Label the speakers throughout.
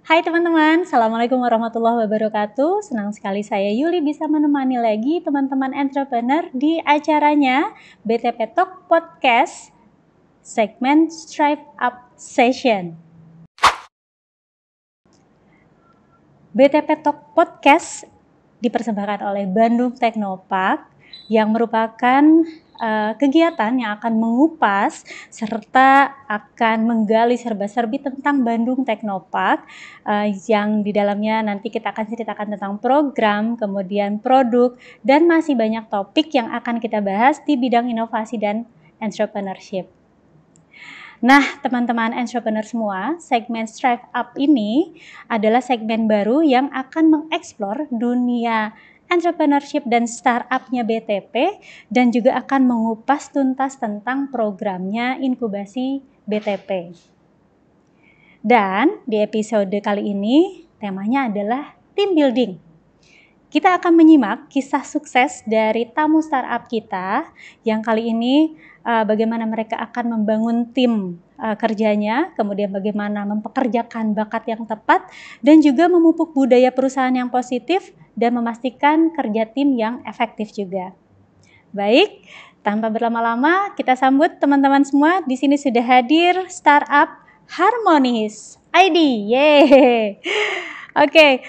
Speaker 1: Hai teman-teman, Assalamualaikum warahmatullahi wabarakatuh. Senang sekali saya Yuli bisa menemani lagi teman-teman entrepreneur di acaranya BTP Talk Podcast segmen Strive Up Session. BTP Talk Podcast dipersembahkan oleh Bandung Teknopark yang merupakan kegiatan yang akan mengupas serta akan menggali serba-serbi tentang Bandung Teknopark yang di dalamnya nanti kita akan ceritakan tentang program, kemudian produk, dan masih banyak topik yang akan kita bahas di bidang inovasi dan entrepreneurship. Nah, teman-teman entrepreneur semua, segmen Strive Up ini adalah segmen baru yang akan mengeksplor dunia entrepreneurship dan startupnya BTP dan juga akan mengupas tuntas tentang programnya inkubasi BTP. Dan di episode kali ini temanya adalah team building. Kita akan menyimak kisah sukses dari tamu startup kita yang kali ini bagaimana mereka akan membangun tim kerjanya, kemudian bagaimana mempekerjakan bakat yang tepat dan juga memupuk budaya perusahaan yang positif dan memastikan kerja tim yang efektif juga. Baik, tanpa berlama-lama kita sambut teman-teman semua. Di sini sudah hadir startup Harmonis ID. Yeay. Oke,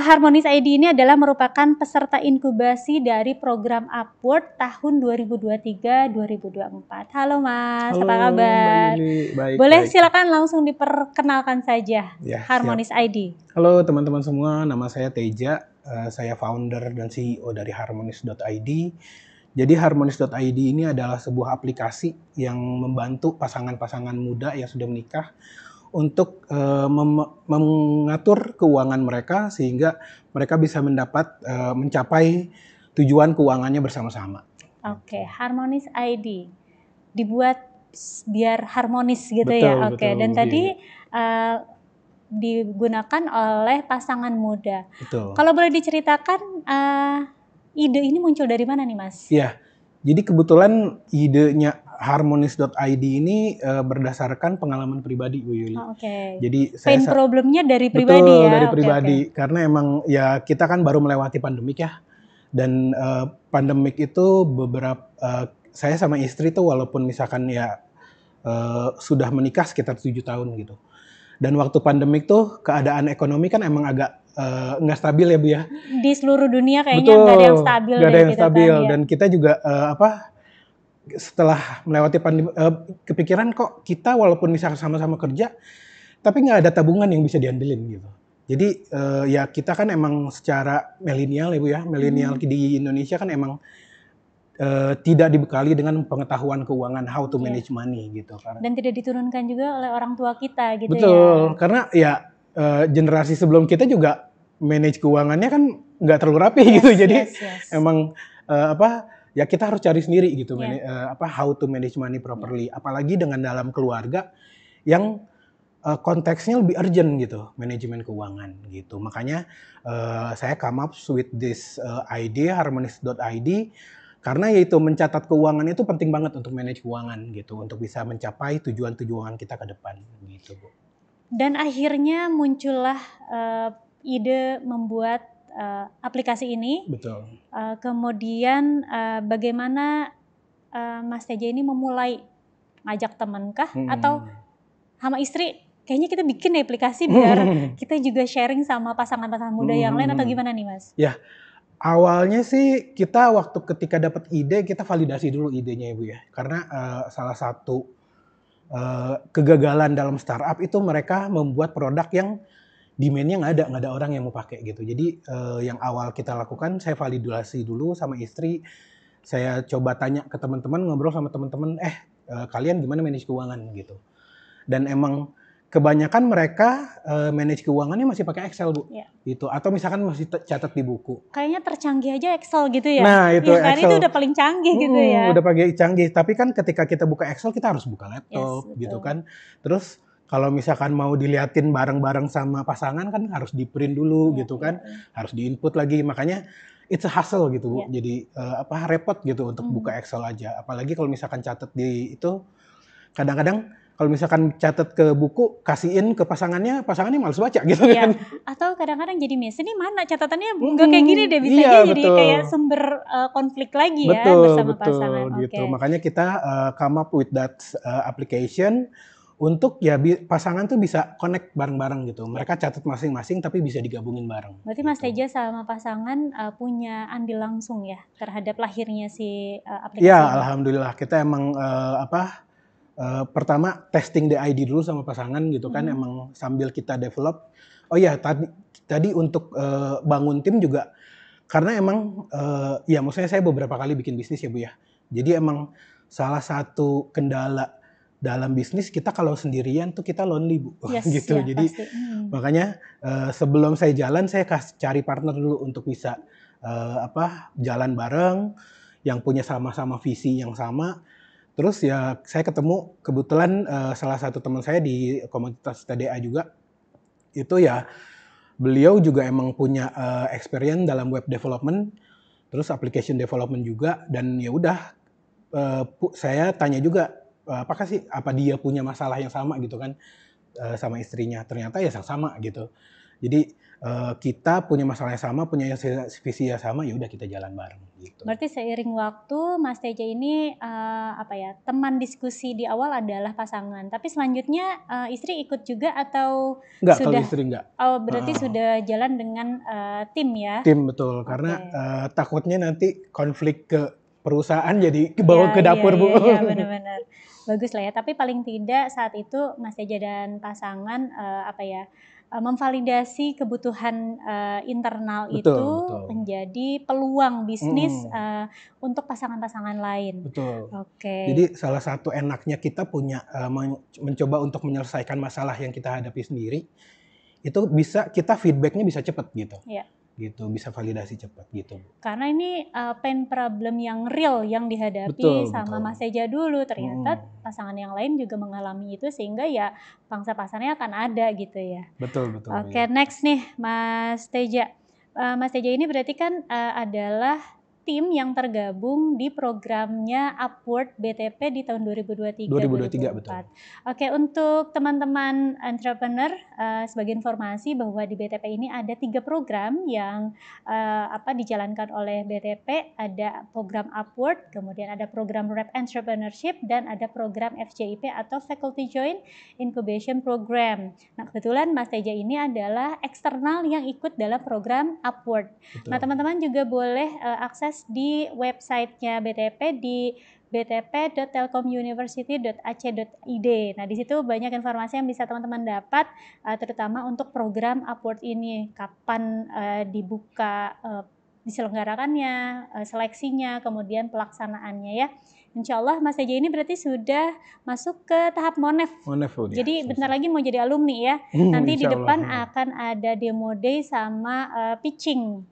Speaker 1: Harmonis ID ini adalah merupakan peserta inkubasi dari program Upward tahun 2023-2024. Halo Mas,
Speaker 2: Halo,
Speaker 1: apa kabar?
Speaker 2: Mbak Yuli. Baik,
Speaker 1: Boleh
Speaker 2: baik.
Speaker 1: silakan langsung diperkenalkan saja
Speaker 2: Ya,
Speaker 1: Harmonis
Speaker 2: siap.
Speaker 1: ID.
Speaker 2: Halo teman-teman semua, nama saya Teja. Saya founder dan CEO dari Harmonis.id. Jadi Harmonis.id ini adalah sebuah aplikasi yang membantu pasangan-pasangan muda yang sudah menikah untuk mengatur keuangan mereka sehingga mereka bisa mencapai tujuan keuangannya bersama-sama.
Speaker 1: Oke, Harmonis ID dibuat biar harmonis gitu.
Speaker 2: Betul,
Speaker 1: ya. Oke,
Speaker 2: betul,
Speaker 1: dan
Speaker 2: Bu
Speaker 1: tadi
Speaker 2: Yuli.
Speaker 1: Digunakan oleh pasangan muda.
Speaker 2: Betul.
Speaker 1: Kalau boleh diceritakan ide ini muncul dari mana nih Mas?
Speaker 2: Iya, jadi kebetulan idenya Harmonis.id ini berdasarkan pengalaman pribadi, Bu Yuli.
Speaker 1: Oke.
Speaker 2: Jadi
Speaker 1: Pain problemnya dari pribadi
Speaker 2: betul,
Speaker 1: ya?
Speaker 2: dari
Speaker 1: Oke,
Speaker 2: pribadi.
Speaker 1: oke.
Speaker 2: Karena emang ya kita kan baru melewati pandemik ya. Dan pandemik itu saya sama istri tuh walaupun misalkan ya sudah menikah sekitar 7 tahun gitu. Dan waktu pandemik tuh keadaan ekonomi kan emang agak nggak stabil ya Bu ya.
Speaker 1: Di seluruh dunia kayaknya
Speaker 2: Betul,
Speaker 1: nggak ada yang stabil
Speaker 2: nggak ada
Speaker 1: deh
Speaker 2: yang
Speaker 1: gitu
Speaker 2: stabil.
Speaker 1: kan ya.
Speaker 2: Dan kita juga setelah melewati pandemi, kepikiran kok kita walaupun misalkan sama-sama kerja, tapi nggak ada tabungan yang bisa diandelin gitu. Jadi ya kita kan emang secara milenial ya Bu ya, milenial di Indonesia kan emang tidak dibekali dengan pengetahuan keuangan, how to manage money gitu.
Speaker 1: Dan tidak diturunkan juga oleh orang tua kita gitu ya.
Speaker 2: Betul, karena ya generasi sebelum kita juga manage keuangannya kan nggak terlalu rapi gitu. Jadi emang ya kita harus cari sendiri gitu, how to manage money properly. Apalagi dengan dalam keluarga yang konteksnya lebih urgent gitu, manajemen keuangan gitu. Makanya saya come up with this idea Harmonis.id karena yaitu mencatat keuangan itu penting banget untuk manage keuangan gitu, untuk bisa mencapai tujuan-tujuan kita ke depan gitu, Bu.
Speaker 1: Dan akhirnya muncullah ide membuat aplikasi ini.
Speaker 2: Betul.
Speaker 1: Kemudian bagaimana Mas Teja ini memulai ngajak teman kah atau sama istri kayaknya kita bikin aplikasi biar kita juga sharing sama pasangan-pasangan muda yang lain atau gimana nih Mas?
Speaker 2: Ya, awalnya sih kita waktu ketika dapat ide kita validasi dulu idenya ya Bu ya. Karena salah satu kegagalan dalam startup itu mereka membuat produk yang demand-nya nggak ada orang yang mau pakai gitu. Jadi yang awal kita lakukan saya validasi dulu sama istri, saya coba tanya ke teman-teman, ngobrol sama teman-teman, kalian gimana manage keuangan gitu. Dan emang kebanyakan mereka manage keuangannya masih pakai Excel Bu, gitu. Atau misalkan masih catat di buku.
Speaker 1: Kayaknya tercanggih aja Excel gitu ya.
Speaker 2: Nah itu
Speaker 1: ya,
Speaker 2: Excel.
Speaker 1: Itu udah paling canggih gitu ya.
Speaker 2: Udah pakai canggih. Tapi kan ketika kita buka Excel kita harus buka laptop gitu kan. Terus kalau misalkan mau diliatin bareng-bareng sama pasangan kan harus di print dulu gitu kan, harus di input lagi. Makanya it's a hustle gitu Bu. Jadi repot gitu untuk buka Excel aja. Apalagi kalau misalkan catat di itu kadang-kadang kalau misalkan catat ke buku, kasihin ke pasangannya malas baca gitu
Speaker 1: Iya.
Speaker 2: kan.
Speaker 1: Atau kadang-kadang jadi miss, ini mana catatannya nggak kayak gini deh, bisa
Speaker 2: Iya,
Speaker 1: aja jadi
Speaker 2: betul.
Speaker 1: kayak sumber konflik lagi ya
Speaker 2: Betul,
Speaker 1: bersama pasangan.
Speaker 2: gitu.
Speaker 1: Oke.
Speaker 2: Makanya kita come up with that application untuk ya pasangan tuh bisa connect bareng-bareng gitu. Mereka catat masing-masing tapi bisa digabungin bareng.
Speaker 1: Berarti Mas
Speaker 2: gitu.
Speaker 1: Teja sama pasangan punya andil langsung ya terhadap lahirnya si aplikasi
Speaker 2: Iya,
Speaker 1: ini?
Speaker 2: alhamdulillah kita emang pertama testing the ID dulu sama pasangan gitu kan, emang sambil kita develop. Oh ya, tadi untuk bangun tim juga karena emang ya maksudnya saya beberapa kali bikin bisnis ya Bu ya. Jadi emang salah satu kendala dalam bisnis kita kalau sendirian tuh kita lonely Bu.
Speaker 1: Yes,
Speaker 2: gitu.
Speaker 1: ya,
Speaker 2: Jadi
Speaker 1: pasti.
Speaker 2: makanya sebelum saya jalan saya cari partner dulu untuk bisa jalan bareng yang punya sama-sama visi yang sama. Terus ya saya ketemu kebetulan salah satu teman saya di komunitas TDA juga. Itu ya beliau juga emang punya experience dalam web development, terus application development juga, dan ya udah saya tanya juga apakah sih apa dia punya masalah yang sama gitu kan sama istrinya. Ternyata ya sama gitu. Jadi kita punya masalah yang sama, punya visi yang sama, ya udah kita jalan bareng gitu.
Speaker 1: Berarti seiring waktu Mas Teja ini teman diskusi di awal adalah pasangan, tapi selanjutnya istri ikut juga atau
Speaker 2: Enggak,
Speaker 1: sudah?
Speaker 2: kalau istri enggak.
Speaker 1: Oh, berarti sudah jalan dengan tim ya?
Speaker 2: Tim, betul. Karena takutnya nanti konflik ke perusahaan jadi bawa
Speaker 1: Ya,
Speaker 2: ke dapur Bu.
Speaker 1: Iya, benar-benar. Bagus lah ya, tapi paling tidak saat itu Mas Teja dan pasangan memvalidasi kebutuhan internal
Speaker 2: Betul,
Speaker 1: itu
Speaker 2: betul.
Speaker 1: menjadi peluang bisnis untuk pasangan-pasangan lain.
Speaker 2: Betul.
Speaker 1: Oke.
Speaker 2: Jadi salah satu enaknya kita punya mencoba untuk menyelesaikan masalah yang kita hadapi sendiri, itu bisa kita feedbacknya bisa cepat gitu.
Speaker 1: Iya.
Speaker 2: Gitu, bisa validasi cepat gitu.
Speaker 1: Karena ini pain problem yang real yang dihadapi
Speaker 2: Betul,
Speaker 1: sama
Speaker 2: betul.
Speaker 1: Mas Teja dulu, ternyata pasangan yang lain juga mengalami itu sehingga ya pangsa pasarnya akan ada gitu ya.
Speaker 2: Betul, betul.
Speaker 1: Oke, next nih Mas Teja. Mas Teja ini berarti kan adalah tim yang tergabung di programnya Upward BTP di tahun 2023.
Speaker 2: 2023 betul.
Speaker 1: Oke, untuk teman-teman entrepreneur sebagai informasi bahwa di BTP ini ada 3 program yang dijalankan oleh BTP. Ada program Upward, kemudian ada program Rep Entrepreneurship, dan ada program FJIP atau Faculty Joint Incubation Program. Nah, kebetulan Mas Teja ini adalah eksternal yang ikut dalam program Upward.
Speaker 2: Betul.
Speaker 1: Nah, teman-teman juga boleh akses di websitenya BTP di btp.telkomuniversity.ac.id. Nah, di situ banyak informasi yang bisa teman-teman dapat, terutama untuk program Upward ini, kapan dibuka, diselenggarakannya, seleksinya, kemudian pelaksanaannya ya. Insya Allah Mas Teja ini berarti sudah masuk ke tahap Monef. Jadi bentar lagi mau jadi alumni ya. Nanti di depan akan ada demo day sama pitching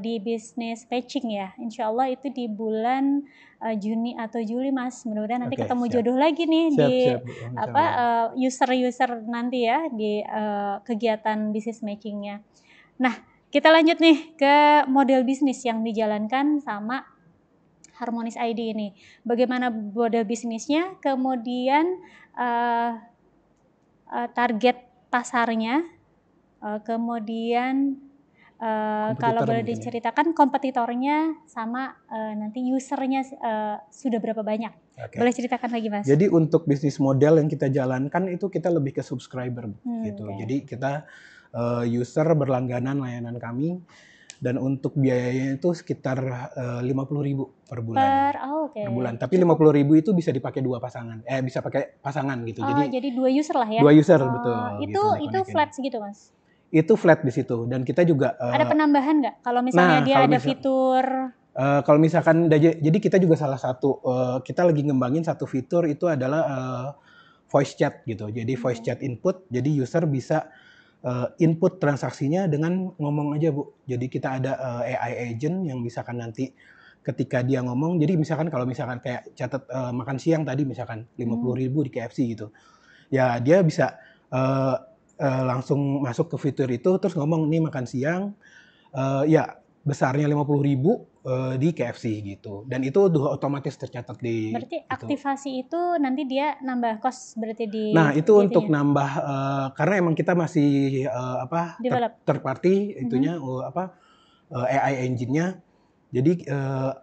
Speaker 1: di bisnis matching ya. Insya Allah itu di bulan Juni atau Juli Mas. Mudah-mudahan nanti ketemu jodoh lagi nih user-user nanti ya di kegiatan bisnis matchingnya. Nah, kita lanjut nih ke model bisnis yang dijalankan sama Harmonis ID ini. Bagaimana model bisnisnya, kemudian target pasarnya, kemudian kalau boleh diceritakan kompetitornya sama nanti usernya sudah berapa banyak. Boleh ceritakan lagi Mas?
Speaker 2: Jadi untuk bisnis model yang kita jalankan itu kita lebih ke subscriber gitu. Jadi kita user berlangganan layanan kami, dan untuk biayanya itu sekitar 50.000 per bulan. Per bulan. Tapi 50.000 itu bisa dipakai bisa pakai pasangan gitu.
Speaker 1: Jadi 2 user lah ya?
Speaker 2: 2 user betul.
Speaker 1: Itu flat segitu Mas?
Speaker 2: Itu flat di situ, dan kita juga
Speaker 1: ada penambahan nggak kalau misalnya dia ada fitur?
Speaker 2: Kalau misalkan jadi kita juga salah satu kita lagi ngembangin satu fitur itu adalah voice chat gitu. Jadi voice chat input, jadi user bisa input transaksinya dengan ngomong aja Bu. Jadi kita ada AI agent yang misalkan nanti ketika dia ngomong, jadi misalkan kalau misalkan kayak catat makan siang tadi misalkan 50.000 di KFC gitu, ya dia bisa langsung masuk ke fitur itu terus ngomong nih makan siang ya besarnya 50.000 di KFC gitu. Dan itu udah otomatis tercatat di.
Speaker 1: Berarti aktivasi itu nanti dia nambah cost berarti di.
Speaker 2: Nah itu
Speaker 1: gitunya.
Speaker 2: untuk nambah karena emang kita masih third party itunya AI engine-nya. Jadi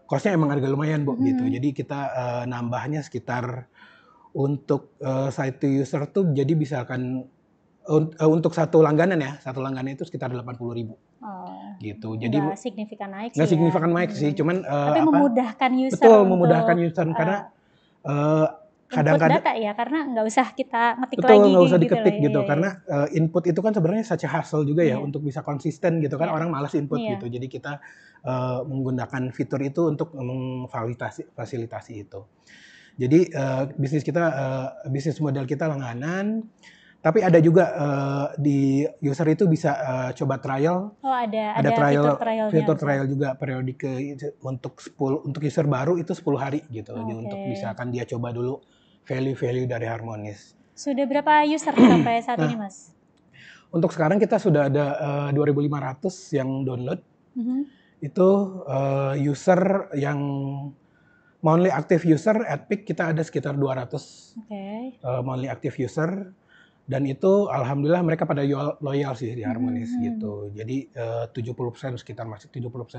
Speaker 2: cost-nya emang agak lumayan Bu gitu. Jadi kita nambahnya sekitar untuk site to user tuh jadi misalkan untuk satu langganan itu sekitar 80.000. Gitu. Jadi
Speaker 1: nggak signifikan naik sih.
Speaker 2: Nggak signifikan naik sih, cuman
Speaker 1: tapi memudahkan user.
Speaker 2: Betul, memudahkan user karena
Speaker 1: kadang-kadang input data ya, karena nggak usah kita ngetik
Speaker 2: betul,
Speaker 1: lagi.
Speaker 2: Nggak usah diketik gitu,
Speaker 1: iya.
Speaker 2: Karena input itu kan sebenarnya such a hassle juga ya untuk bisa konsisten gitu kan, orang malas input gitu. Jadi kita menggunakan fitur itu untuk memfasilitasi itu. Jadi bisnis model kita langganan. Tapi ada juga di user itu bisa coba trial.
Speaker 1: Ada
Speaker 2: fitur trial juga periodik untuk user baru itu 10 hari gitu. Untuk misalkan dia coba dulu value dari Harmonis.
Speaker 1: Sudah berapa user sampai saat ini Mas?
Speaker 2: Untuk sekarang kita sudah ada 2.500 yang download. Itu user yang monthly active user at peak kita ada sekitar 200 monthly active user. Dan itu alhamdulillah mereka pada loyal sih di Harmonis gitu. Jadi 70%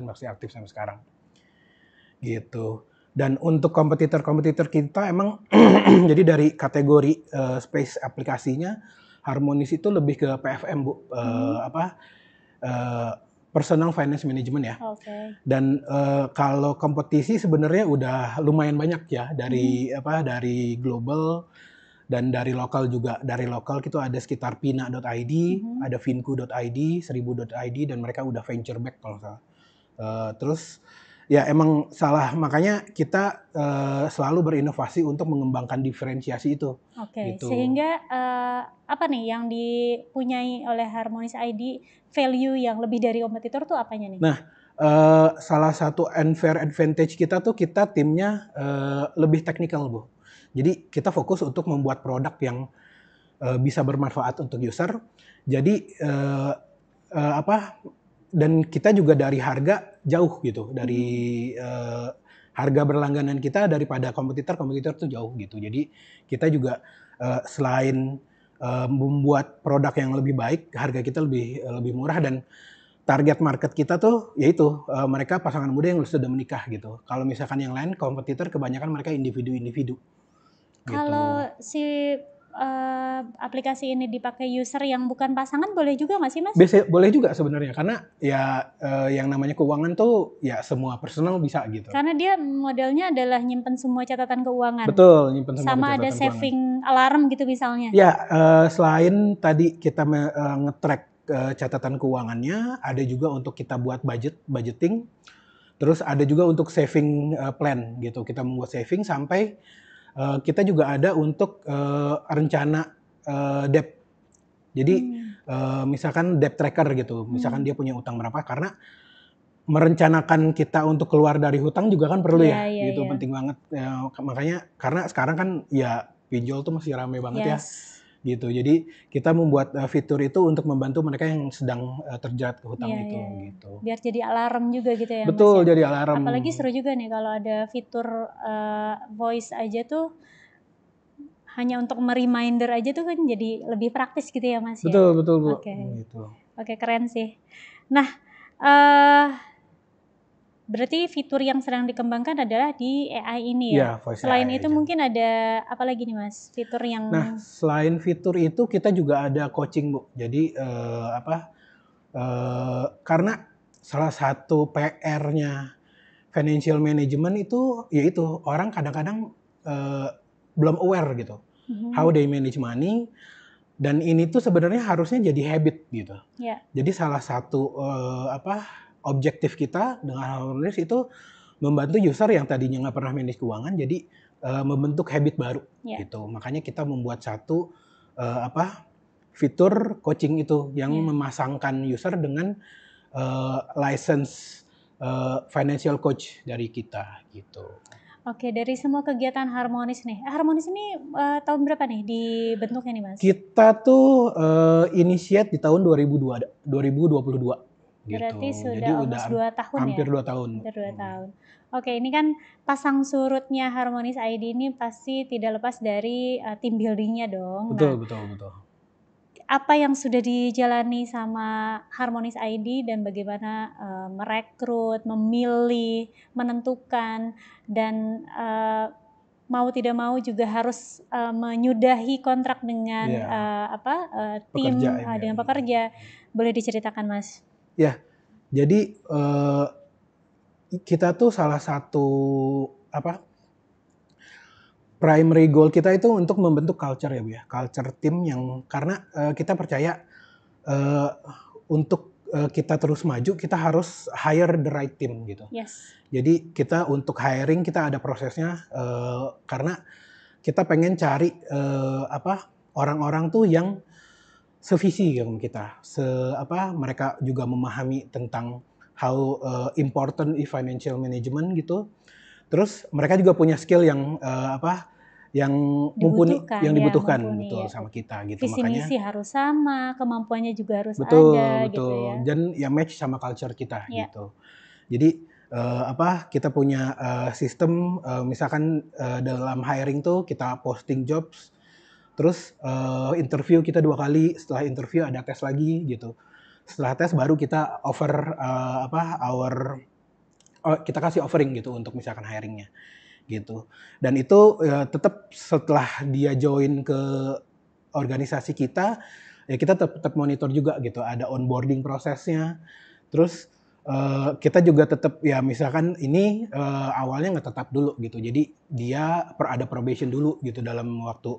Speaker 2: masih aktif sampai sekarang. Gitu. Dan untuk kompetitor kita emang jadi dari kategori space aplikasinya Harmonis itu lebih ke PFM Bu. Personal Finance Management ya. Dan kalau kompetisi sebenarnya udah lumayan banyak ya dari global. Dan dari lokal juga, dari lokal itu ada sekitar pina.id, ada vinku.id, 1000.id, dan mereka udah venture back kalau salah. Terus ya emang makanya kita selalu berinovasi untuk mengembangkan diferensiasi itu.
Speaker 1: Gitu. Sehingga apa nih yang dipunyai oleh Harmonis ID, value yang lebih dari kompetitor tuh apanya nih?
Speaker 2: Nah, salah satu unfair advantage kita tuh kita timnya lebih teknikal Bu. Jadi kita fokus untuk membuat produk yang bisa bermanfaat untuk user. Jadi dan kita juga dari harga jauh gitu, dari harga berlangganan kita daripada kompetitor tuh jauh gitu. Jadi kita juga selain membuat produk yang lebih baik, harga kita lebih murah dan target market kita tuh yaitu mereka pasangan muda yang sudah menikah gitu. Kalau misalkan yang lain kompetitor kebanyakan mereka individu.
Speaker 1: Kalau si aplikasi ini dipakai user yang bukan pasangan boleh juga nggak sih Mas?
Speaker 2: Boleh juga sebenarnya karena ya yang namanya keuangan tuh ya semua personal bisa gitu.
Speaker 1: Karena dia modelnya adalah nyimpen semua catatan keuangan.
Speaker 2: Betul, nyimpen semua
Speaker 1: sama ada saving alarm gitu misalnya.
Speaker 2: Ya, selain tadi kita nge-track catatan keuangannya, ada juga untuk kita buat budgeting. Terus ada juga untuk saving plan gitu. Kita membuat saving sampai kita juga ada untuk rencana debt. Jadi misalkan debt tracker gitu. Misalkan dia punya utang berapa, karena merencanakan kita untuk keluar dari hutang juga kan perlu gitu. Penting banget. Makanya karena sekarang kan ya pinjol tuh masih ramai banget ya. Gitu. Jadi kita membuat fitur itu untuk membantu mereka yang sedang terjerat ke hutang itu. Gitu.
Speaker 1: Biar jadi alarm juga gitu ya.
Speaker 2: Betul, Mas, ya? Jadi alarm.
Speaker 1: Apalagi seru juga nih kalau ada fitur voice aja tuh hanya untuk mereminder aja tuh kan jadi lebih praktis gitu ya Mas.
Speaker 2: Betul Bu.
Speaker 1: Oke, keren sih. Nah, berarti fitur yang sedang dikembangkan adalah di AI ini ya. Selain AI itu mungkin ada apa lagi nih Mas? Fitur yang.
Speaker 2: Nah, selain fitur itu kita juga ada coaching Bu. Jadi karena salah satu PR-nya financial management itu yaitu orang kadang-kadang belum aware gitu. How they manage money. Dan ini tuh sebenarnya harusnya jadi habit gitu. Jadi salah satu objektif kita dengan Harmonis itu membantu user yang tadinya nggak pernah manage keuangan jadi membentuk habit baru gitu. Makanya kita membuat satu fitur coaching itu yang memasangkan user dengan license financial coach dari kita gitu.
Speaker 1: Oke, dari semua kegiatan Harmonis nih. Harmonis ini tahun berapa nih dibentuknya nih Mas?
Speaker 2: Kita tuh initiate di tahun 2022. gitu.
Speaker 1: Berarti sudah
Speaker 2: Jadi udah
Speaker 1: almost 2 tahun
Speaker 2: hampir
Speaker 1: ya?
Speaker 2: 2 tahun.
Speaker 1: Hampir 2 tahun. Oke, ini kan pasang surutnya Harmonious ID ini pasti tidak lepas dari team building-nya dong.
Speaker 2: Betul,
Speaker 1: Nah,
Speaker 2: betul, betul.
Speaker 1: apa yang sudah dijalani sama Harmonious ID dan bagaimana merekrut, memilih, menentukan, dan mau tidak mau juga harus menyudahi kontrak dengan
Speaker 2: Iya, pekerja
Speaker 1: tim
Speaker 2: ini ya.
Speaker 1: dengan pekerja. Boleh diceritakan, Mas?
Speaker 2: Ya, jadi kita tuh salah satu primary goal kita itu untuk membentuk culture ya Bu ya, culture tim yang karena kita percaya untuk kita terus maju kita harus hire the right team gitu.
Speaker 1: Yes.
Speaker 2: Jadi kita untuk hiring kita ada prosesnya karena kita pengen cari orang-orang tuh yang sevisi dengan kita, mereka juga memahami tentang how important financial management gitu. Terus mereka juga punya skill yang yang mumpuni, yang dibutuhkan
Speaker 1: mumpuni
Speaker 2: betul
Speaker 1: ya.
Speaker 2: sama kita gitu.
Speaker 1: Visi
Speaker 2: Makanya
Speaker 1: misi harus sama, kemampuannya juga harus
Speaker 2: betul,
Speaker 1: ada gitu ya.
Speaker 2: dan ya match sama culture kita
Speaker 1: Ya.
Speaker 2: gitu. Jadi kita punya sistem misalkan dalam hiring tuh kita posting jobs, terus interview kita 2 kali, setelah interview ada tes lagi gitu. Setelah tes baru kita offer kita kasih offering gitu untuk misalkan hiringnya gitu. Dan itu tetap setelah dia join ke organisasi kita, ya kita tetap monitor juga gitu. Ada onboarding prosesnya. Terus kita juga tetap ya misalkan ini awalnya nggak tetap dulu gitu. Jadi dia ada probation dulu gitu dalam waktu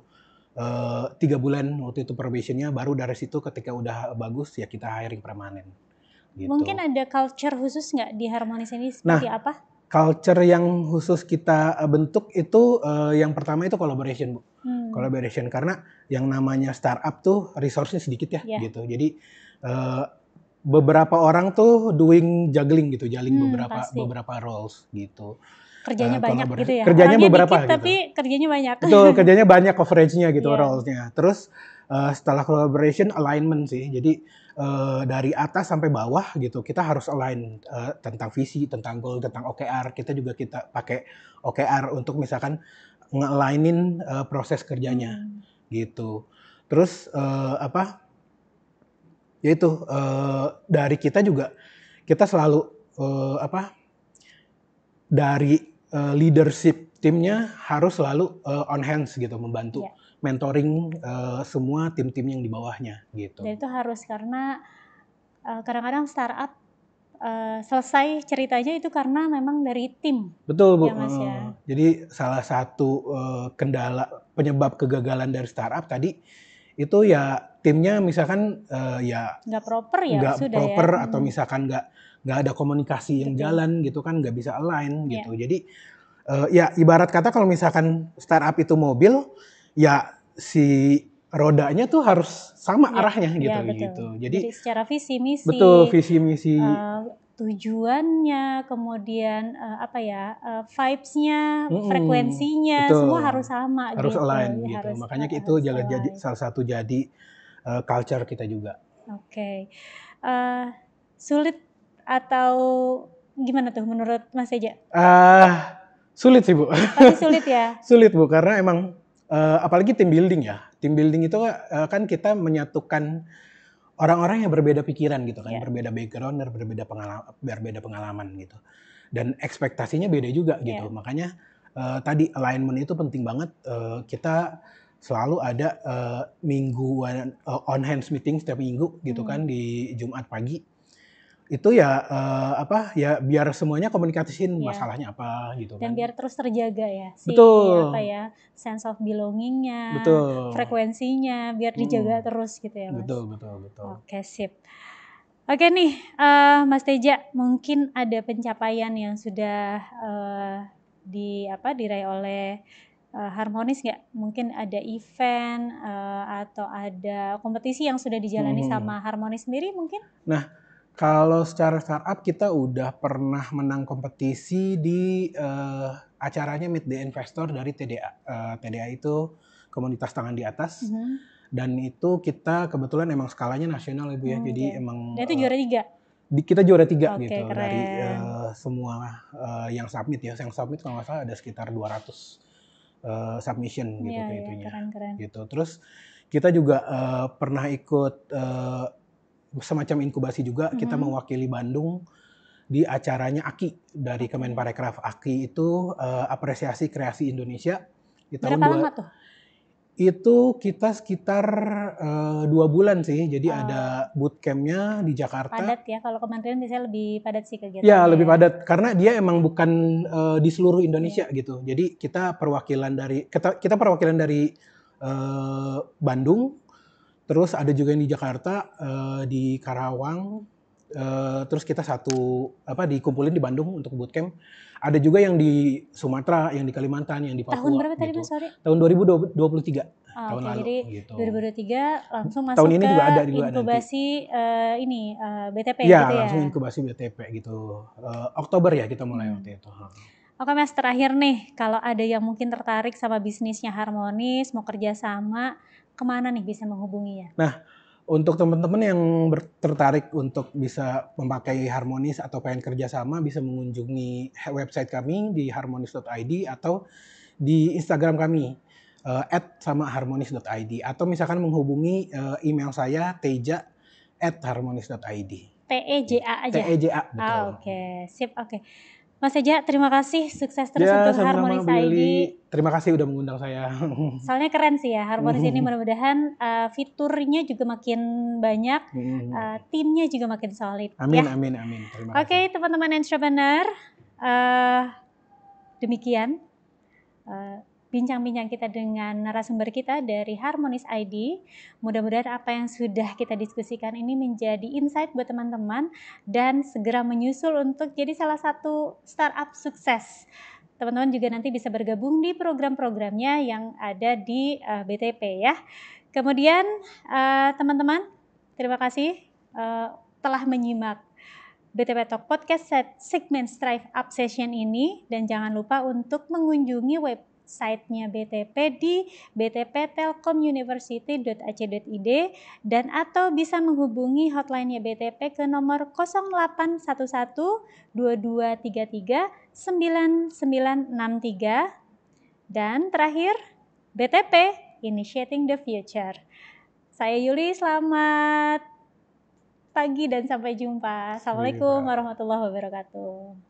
Speaker 2: 3 bulan waktu itu probationnya. Baru dari situ ketika udah bagus ya kita hiring permanen. Gitu.
Speaker 1: Mungkin ada culture khusus nggak di Harmonious ini seperti apa?
Speaker 2: Culture yang khusus kita bentuk itu yang pertama itu collaboration Bu. Collaboration karena yang namanya startup tuh resource-nya sedikit ya gitu. Jadi beberapa orang tuh doing juggling gitu, beberapa roles gitu.
Speaker 1: Kerjanya banyak gitu ya.
Speaker 2: Kerjanya
Speaker 1: Orangnya
Speaker 2: beberapa
Speaker 1: dikit
Speaker 2: gitu.
Speaker 1: tapi kerjanya banyak.
Speaker 2: Betul, kerjanya banyak coveragenya gitu roles-nya. Terus setelah collaboration alignment sih. Jadi dari atas sampai bawah gitu kita harus align tentang visi, tentang goal, tentang OKR. Kita pakai OKR untuk misalkan nge-alignin proses kerjanya gitu. Terus yaitu dari kita juga kita selalu dari leadership timnya harus selalu on hands gitu membantu mentoring semua tim-tim yang di bawahnya gitu.
Speaker 1: Dan itu harus karena kadang-kadang startup selesai ceritanya itu karena memang dari tim.
Speaker 2: Betul Bu.
Speaker 1: Ya, Mas, ya.
Speaker 2: Jadi salah satu kendala penyebab kegagalan dari startup tadi itu ya timnya misalkan ya
Speaker 1: nggak proper ya
Speaker 2: nggak
Speaker 1: sudah
Speaker 2: proper
Speaker 1: ya.
Speaker 2: Atau misalkan nggak ada komunikasi yang jalan gitu kan, nggak bisa align gitu. Jadi ya ibarat kata kalau misalkan startup itu mobil ya si rodanya tuh harus sama arahnya gitu gitu.
Speaker 1: Jadi secara visi misi,
Speaker 2: betul, visi misi,
Speaker 1: tujuannya, kemudian vibes-nya, frekuensinya,
Speaker 2: betul,
Speaker 1: semua harus sama
Speaker 2: harus
Speaker 1: gitu.
Speaker 2: align gitu. Makanya itu jadi salah satu jadi culture kita juga.
Speaker 1: Oke. Sulit atau gimana tuh menurut Mas Eja?
Speaker 2: Sulit sih Bu.
Speaker 1: Pasti sulit ya?
Speaker 2: Sulit Bu, karena emang apalagi tim building ya. Tim building itu kan kita menyatukan orang-orang yang berbeda pikiran gitu kan, berbeda background, berbeda pengalaman gitu. Dan ekspektasinya beda juga gitu. Makanya tadi alignment itu penting banget. Kita selalu ada mingguan on hands meeting setiap minggu gitu kan di Jumat pagi. Itu ya ya biar semuanya komunikasiin masalahnya apa gitu kan.
Speaker 1: Dan biar terus terjaga ya sense of belonging-nya, frekuensinya biar dijaga terus gitu ya Mas.
Speaker 2: Betul.
Speaker 1: Oke, sip. Oke nih Mas Teja, mungkin ada pencapaian yang sudah diraih oleh Harmonious nggak? Mungkin ada event atau ada kompetisi yang sudah dijalani sama Harmonious sendiri mungkin?
Speaker 2: Nah, kalau secara startup kita udah pernah menang kompetisi di acaranya Meet the Investor dari TDA. TDA itu komunitas tangan di atas. Dan itu kita kebetulan emang skalanya nasional Ibu ya. Jadi emang
Speaker 1: dan itu juara 3.
Speaker 2: Kita juara 3
Speaker 1: Oke,
Speaker 2: gitu
Speaker 1: keren.
Speaker 2: dari semua yang submit ya. Yang submit kalau nggak salah ada sekitar 200 submission gitu
Speaker 1: Iya,
Speaker 2: kayak
Speaker 1: iya,
Speaker 2: itunya.
Speaker 1: keren.
Speaker 2: Gitu. Terus kita juga pernah ikut semacam inkubasi juga. Kita mewakili Bandung di acaranya AKI dari Kemenparekraf. AKI itu apresiasi kreasi Indonesia di tahun
Speaker 1: Berapa lama tuh?
Speaker 2: itu kita sekitar 2 bulan sih. Jadi ada bootcampnya di Jakarta.
Speaker 1: Padat ya, kalau kementerian biasanya lebih padat sih kegiatannya.
Speaker 2: Ya, lebih padat karena dia emang bukan di seluruh Indonesia
Speaker 1: Iya.
Speaker 2: gitu. Jadi kita perwakilan dari Bandung, terus ada juga yang di Jakarta, di Karawang, terus kita dikumpulin di Bandung untuk bootcamp. Ada juga yang di Sumatera, yang di Kalimantan, yang di Papua.
Speaker 1: Tahun berapa tadi
Speaker 2: gitu.
Speaker 1: Mas, sorry?
Speaker 2: Tahun 2023. Tahun
Speaker 1: Oke,
Speaker 2: lalu
Speaker 1: jadi
Speaker 2: gitu.
Speaker 1: 2023 langsung masuk
Speaker 2: Tahun ini
Speaker 1: ke
Speaker 2: juga ada
Speaker 1: inkubasi BTP
Speaker 2: Iya,
Speaker 1: gitu ya?
Speaker 2: langsung inkubasi BTP gitu. Oktober ya kita mulai waktu itu.
Speaker 1: Oke Mas, terakhir nih, kalau ada yang mungkin tertarik sama bisnisnya Harmonis, mau kerja sama, kemana nih bisa menghubunginya?
Speaker 2: Nah, untuk teman-teman yang tertarik untuk bisa memakai Harmonis atau pengen kerjasama, bisa mengunjungi website kami di harmonis.id atau di Instagram kami @harmonis.id atau misalkan menghubungi email saya teja@harmonis.id.
Speaker 1: TEJA aja?
Speaker 2: TEJA, betul.
Speaker 1: Oke, sip, oke. Mas Teja, terima kasih, sukses terus
Speaker 2: Ya,
Speaker 1: untuk
Speaker 2: sama-sama
Speaker 1: Harmonis
Speaker 2: Bu
Speaker 1: ID.
Speaker 2: Yuli. Terima kasih udah mengundang saya.
Speaker 1: Soalnya keren sih ya, Harmonis ini mudah-mudahan fiturnya juga makin banyak, timnya juga makin solid.
Speaker 2: Amin,
Speaker 1: ya.
Speaker 2: amin. Terima kasih.
Speaker 1: Oke, teman-teman entrepreneur, demikian bincang-bincang kita dengan narasumber kita dari Harmonis ID. Mudah-mudahan apa yang sudah kita diskusikan ini menjadi insight buat teman-teman dan segera menyusul untuk jadi salah satu startup sukses. Teman-teman juga nanti bisa bergabung di program-programnya yang ada di BTP ya. Kemudian teman-teman, terima kasih telah menyimak BTP Talk Podcast segmen Strive Up Session ini, dan jangan lupa untuk mengunjungi websitenya BTP di btptelkomuniversity.ac.id dan atau bisa menghubungi hotline-nya BTP ke nomor 0811 2233 9963. Dan terakhir, BTP Initiating the Future. Saya Yuli, selamat pagi dan sampai jumpa. Assalamualaikum warahmatullahi wabarakatuh.